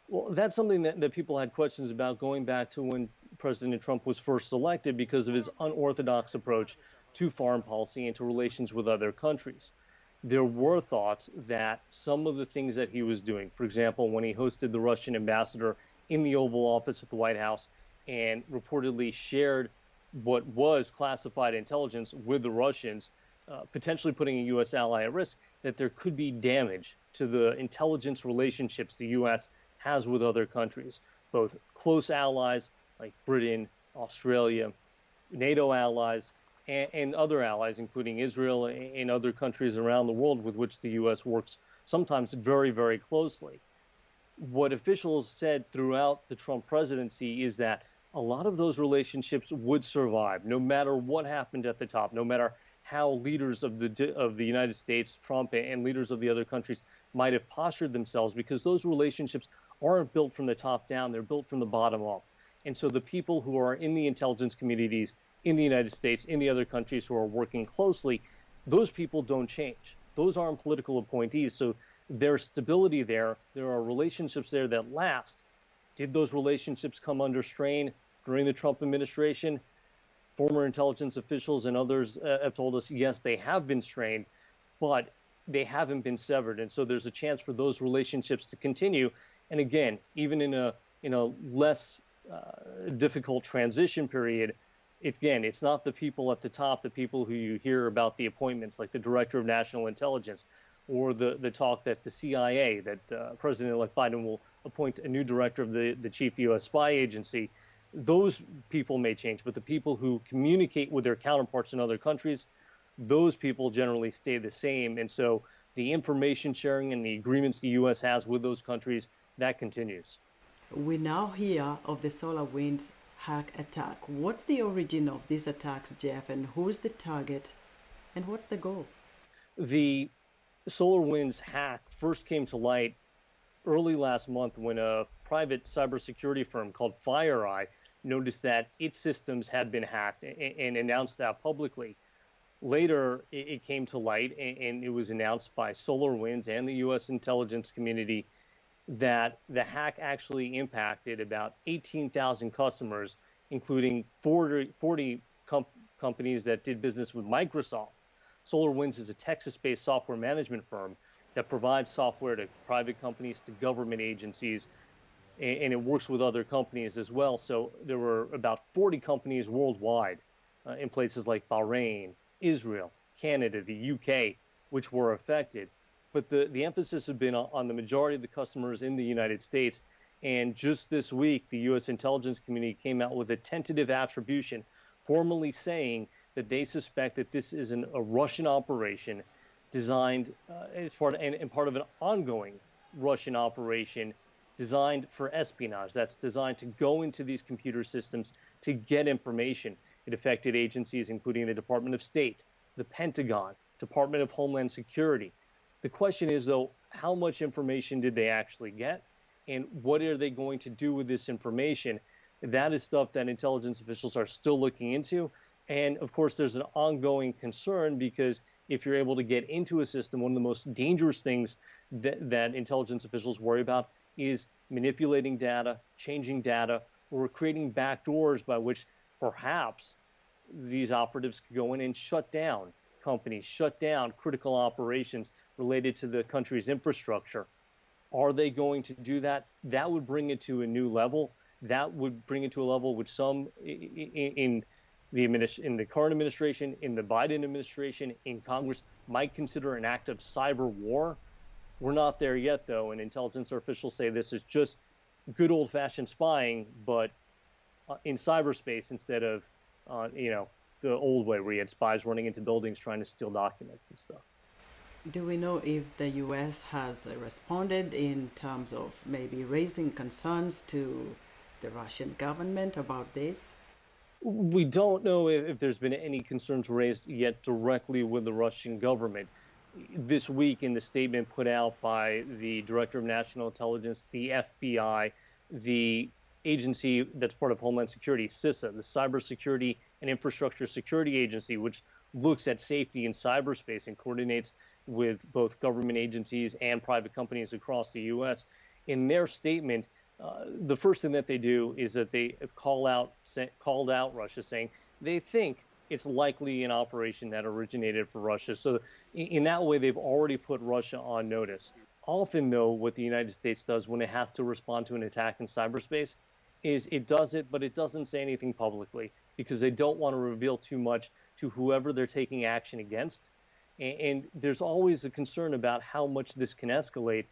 Well, that's something that people had questions about going back to when President Trump was first elected because of his unorthodox approach to foreign policy and to relations with other countries. There were thoughts that some of the things that he was doing, for example, when he hosted the Russian ambassador in the Oval Office at the White House and reportedly shared what was classified intelligence with the Russians, potentially putting a U.S. ally at risk, that there could be damage to the intelligence relationships the U.S. has with other countries, both close allies like Britain, Australia, NATO allies, and other allies, including Israel and other countries around the world with which the U.S. works sometimes very, very closely. What officials said throughout the Trump presidency is that a lot of those relationships would survive no matter what happened at the top, no matter how leaders of the United States, Trump, and leaders of the other countries might have postured themselves, because those relationships aren't built from the top down, they're built from the bottom up. And so the people who are in the intelligence communities in the United States, in the other countries who are working closely, those people don't change. Those aren't political appointees. So there's stability there. There are relationships there that last. Did those relationships come under strain during the Trump administration? Former intelligence officials and others have told us, yes, they have been strained, but they haven't been severed. And so there's a chance for those relationships to continue. And again, even in a less difficult transition period, again, it's not the people at the top, the people who you hear about the appointments, like the director of national intelligence, or the talk that the CIA, that President-elect Biden will appoint a new director of the chief U.S. spy agency. Those people may change, but the people who communicate with their counterparts in other countries, those people generally stay the same. And so the information sharing and the agreements the U.S. has with those countries, that continues. We now hear of the SolarWinds hack attack. What's the origin of these attacks, Jeff, and who's the target, and what's the goal? The SolarWinds hack first came to light early last month when a private cybersecurity firm called FireEye noticed that its systems had been hacked and announced that publicly. Later, it came to light and it was announced by SolarWinds and the U.S. intelligence community that the hack actually impacted about 18,000 customers, including 40 companies that did business with Microsoft. SolarWinds is a Texas-based software management firm that provides software to private companies, to government agencies, and it works with other companies as well. So there were about 40 companies worldwide in places like Bahrain, Israel, Canada, the UK, which were affected. But the emphasis has been on the majority of the customers in the United States. And just this week, the U.S. intelligence community came out with a tentative attribution, formally saying that they suspect that this is a Russian operation designed as part of an ongoing Russian operation designed for espionage. That's designed to go into these computer systems to get information. It affected agencies including the Department of State, the Pentagon, Department of Homeland Security. The question is, though, how much information did they actually get, and what are they going to do with this information? That is stuff that intelligence officials are still looking into. And of course, there's an ongoing concern, because if you're able to get into a system, one of the most dangerous things that intelligence officials worry about is manipulating data, changing data, or creating backdoors by which perhaps these operatives could go in and shut down companies, shut down critical operations related to the country's infrastructure. Are they going to do that? That would bring it to a new level. That would bring it to a level which some in the current administration, in the Biden administration, in Congress might consider an act of cyber war. We're not there yet, though, and intelligence officials say this is just good old-fashioned spying, but in cyberspace instead of, the old way where you had spies running into buildings trying to steal documents and stuff. Do we know if the U.S. has responded in terms of maybe raising concerns to the Russian government about this? We don't know if there's been any concerns raised yet directly with the Russian government. This week, in the statement put out by the Director of National Intelligence, the FBI, the agency that's part of Homeland Security, CISA, the Cybersecurity and Infrastructure Security Agency, which looks at safety in cyberspace and coordinates with both government agencies and private companies across the U.S. In their statement, the first thing that they do is that they called out Russia, saying they think it's likely an operation that originated for Russia. So in that way, they've already put Russia on notice. Often, though, what the United States does when it has to respond to an attack in cyberspace is it does it, but it doesn't say anything publicly because they don't want to reveal too much to whoever they're taking action against. And there's always a concern about how much this can escalate